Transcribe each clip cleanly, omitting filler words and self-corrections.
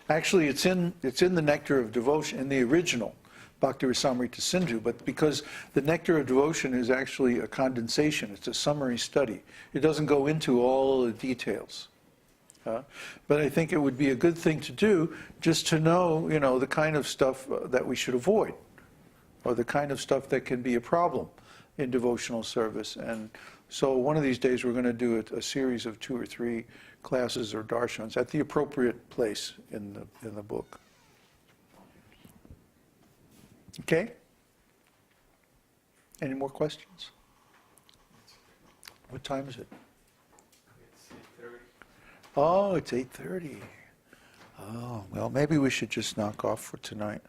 Actually, it's in the Nectar of Devotion, in the original Bhakti-rasamrita Sindhu, but because the Nectar of Devotion is actually a condensation, it's a summary study. It doesn't go into all the details. But I think it would be a good thing to do, just to know, the kind of stuff that we should avoid, or the kind of stuff that can be a problem in devotional service. And so one of these days we're going to do a series of 2 or 3 classes or darshans at the appropriate place in the book. Okay? Any more questions? What time is it? It's 8:30. Oh, it's 8:30. Oh, well, maybe we should just knock off for tonight.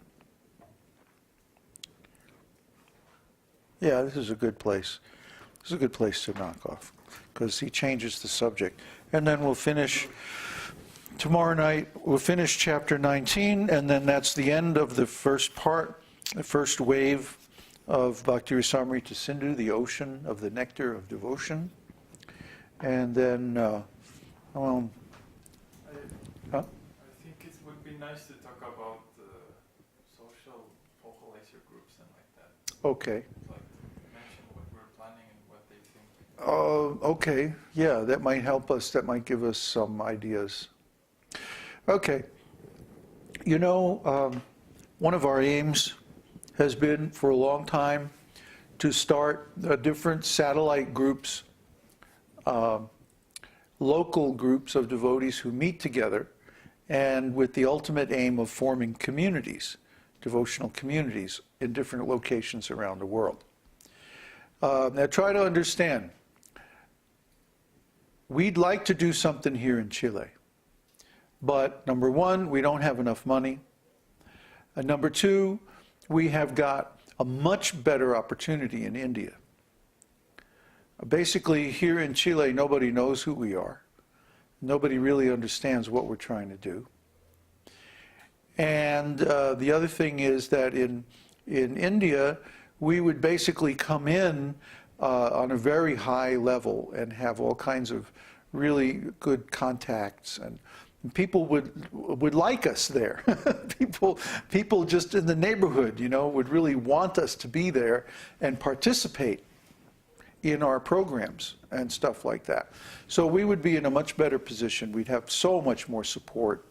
Yeah, this is a good place. This is a good place to knock off, because he changes the subject. And then we'll finish, tomorrow night, we'll finish chapter 19, and then that's the end of the first part, the first wave of Bhakti-rasamrita Sindhu, the ocean of the nectar of devotion. And then, I think it would be nice to talk about social vocalizer groups and like that. Okay. Like mention what we're planning and what they think. Okay, yeah, that might help us, that might give us some ideas. Okay, one of our aims has been for a long time to start different satellite groups, local groups of devotees who meet together, and with the ultimate aim of forming communities, devotional communities in different locations around the world. Now try to understand, we'd like to do something here in Chile, but number one, we don't have enough money, and number two, we have got a much better opportunity in India. Basically, here in Chile, nobody knows who we are. Nobody really understands what we're trying to do. And the other thing is that in India, we would basically come in on a very high level and have all kinds of really good contacts, and people would like us there. people just in the neighborhood, would really want us to be there and participate in our programs and stuff like that. So we would be in a much better position. We'd have so much more support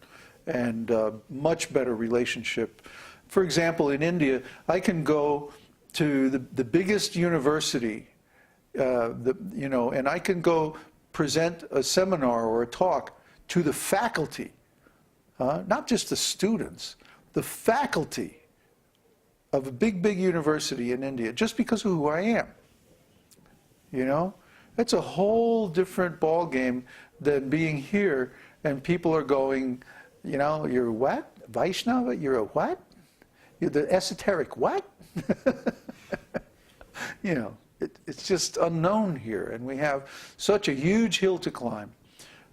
and much better relationship. For example, in India, I can go to the biggest university, and I can go present a seminar or a talk to the faculty, not just the students, the faculty of a big university in India, just because of who I am. It's a whole different ball game than being here and people are going, you're what? Vaishnava? You're a what? You're the esoteric what? It's just unknown here, and we have such a huge hill to climb.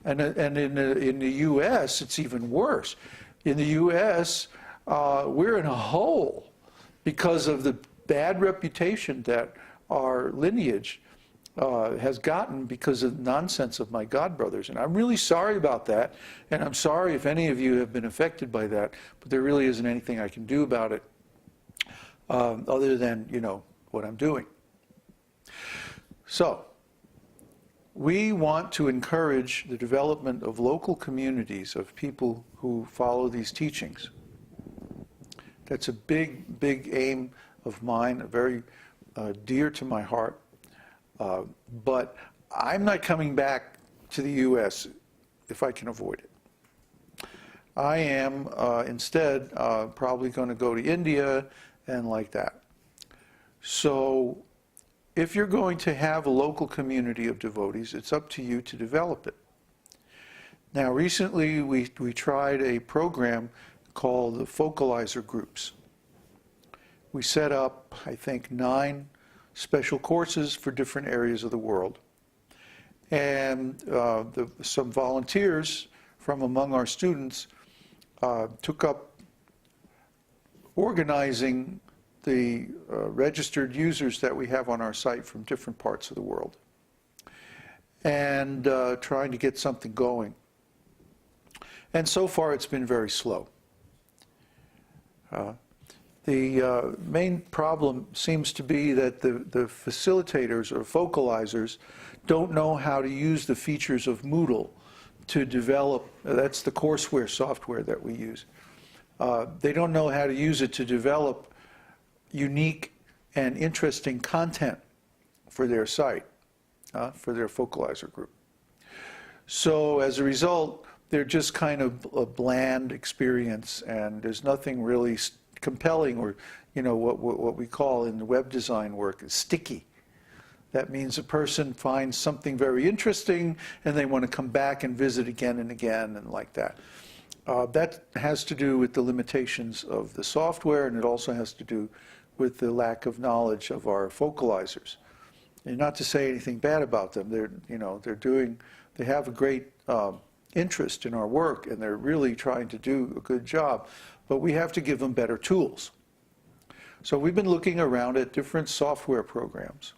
And in the U.S., it's even worse. In the U.S., we're in a hole because of the bad reputation that our lineage has gotten because of nonsense of my godbrothers. And I'm really sorry about that, and I'm sorry if any of you have been affected by that, but there really isn't anything I can do about it other than, what I'm doing. So, we want to encourage the development of local communities of people who follow these teachings. That's a big aim of mine, very dear to my heart. But I'm not coming back to the U.S. if I can avoid it. I am instead probably going to go to India and like that. So if you're going to have a local community of devotees, it's up to you to develop it. Now recently we tried a program called the focalizer groups. We set up, I think, 9 special courses for different areas of the world. And some volunteers from among our students took up organizing the registered users that we have on our site from different parts of the world and trying to get something going. And so far it's been very slow. The main problem seems to be that the facilitators or focalizers don't know how to use the features of Moodle to develop, that's the courseware software that we use. They don't know how to use it to develop unique and interesting content for their site, for their focalizer group. So as a result, they're just kind of a bland experience, and there's nothing really compelling, or what we call in the web design work is sticky. That means a person finds something very interesting and they want to come back and visit again and again and like that. That has to do with the limitations of the software, and it also has to do with the lack of knowledge of our focalizers. And not to say anything bad about them, they have a great interest in our work, and they're really trying to do a good job, but we have to give them better tools. So we've been looking around at different software programs.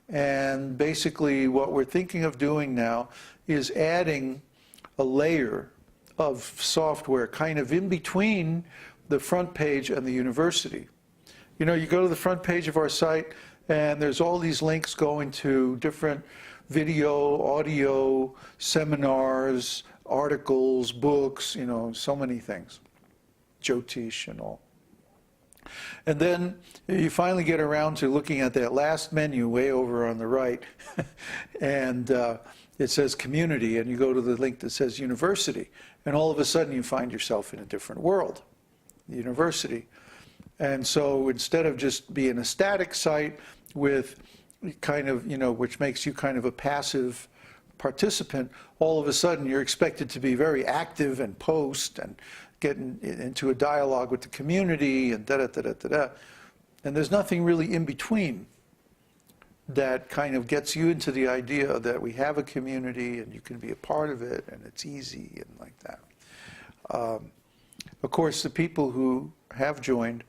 And basically what we're thinking of doing now is adding a layer of software kind of in between the front page and the university. You go to the front page of our site and there's all these links going to different video, audio, seminars, articles, books, so many things. Jyotish and all. And then you finally get around to looking at that last menu way over on the right, and it says community, and you go to the link that says university, and all of a sudden you find yourself in a different world, the university. And so instead of just being a static site with kind of, which makes you kind of a passive participant, all of a sudden you're expected to be very active and post and get into a dialogue with the community and da-da-da-da-da-da. And there's nothing really in between that kind of gets you into the idea that we have a community and you can be a part of it and it's easy and like that. Of course, the people who have joined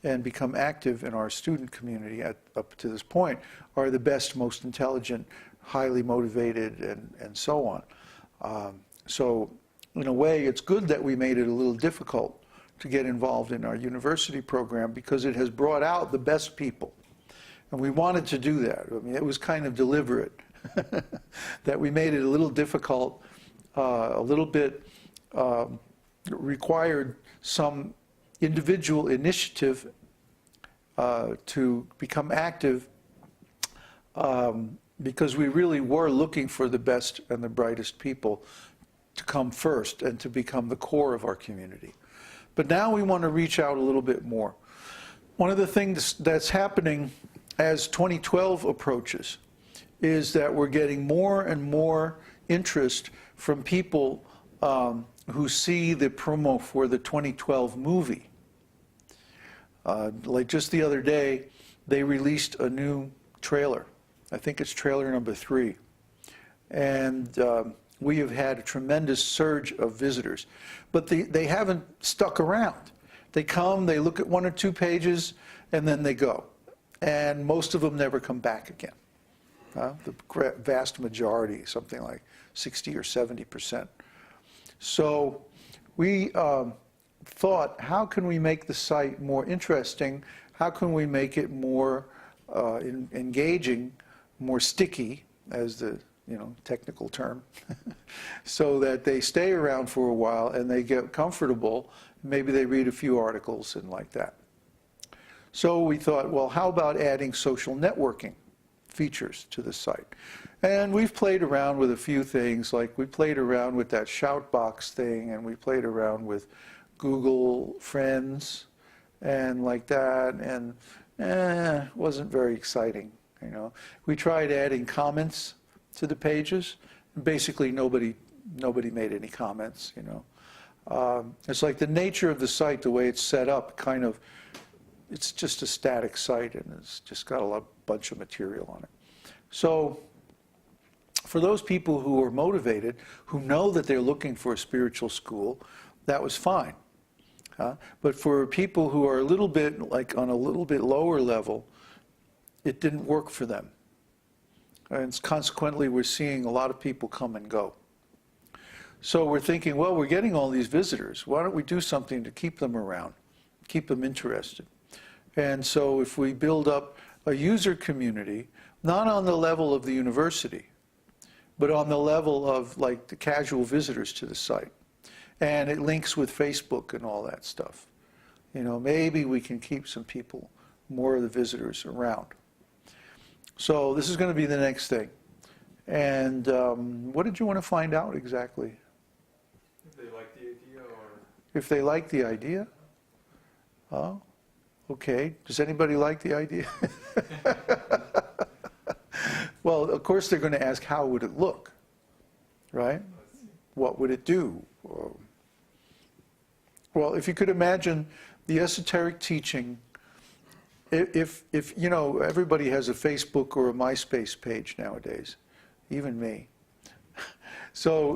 and become active in our student community up to this point are the best, most intelligent, highly motivated, and so on. So in a way, it's good that we made it a little difficult to get involved in our university program, because it has brought out the best people. And we wanted to do that. I mean, it was kind of deliberate that we made it a little difficult, a little bit required some individual initiative to become active, because we really were looking for the best and the brightest people to come first and to become the core of our community. But now we want to reach out a little bit more. One of the things that's happening as 2012 approaches is that we're getting more and more interest from people who see the promo for the 2012 movie. Like just the other day, they released a new trailer. I think it's trailer number 3. And we have had a tremendous surge of visitors. But they haven't stuck around. They come, they look at 1 or 2 pages, and then they go. And most of them never come back again. The vast majority, something like 60 or 70%. So we thought, how can we make the site more interesting? How can we make it more engaging, more sticky, as the technical term, so that they stay around for a while and they get comfortable. Maybe they read a few articles and like that. So we thought, well, how about adding social networking features to the site? And we've played around with a few things, like we played around with that shout box thing, and we played around with Google Friends and like that, and it wasn't very exciting. We tried adding comments to the pages, and basically nobody made any comments. It's like the nature of the site, the way it's set up, kind of, it's just a static site, and it's just got a bunch of material on it. So for those people who are motivated, who know that they're looking for a spiritual school, that was fine. But for people who are a little bit, like on a little bit lower level, it didn't work for them. And consequently, we're seeing a lot of people come and go. So we're thinking, well, we're getting all these visitors. Why don't we do something to keep them around, keep them interested? And so if we build up a user community, not on the level of the university, but on the level of like the casual visitors to the site. And it links with Facebook and all that stuff. You know, maybe we can keep some people, more of the visitors around. So this is going to be the next thing. And what did you want to find out exactly? If they like the idea or... If they like the idea? Oh, okay. Does anybody like the idea? Well, of course they're going to ask, how would it look? Right? What would it do? Well, if you could imagine the esoteric teaching, if you know, everybody has a Facebook or a MySpace page nowadays, even me. So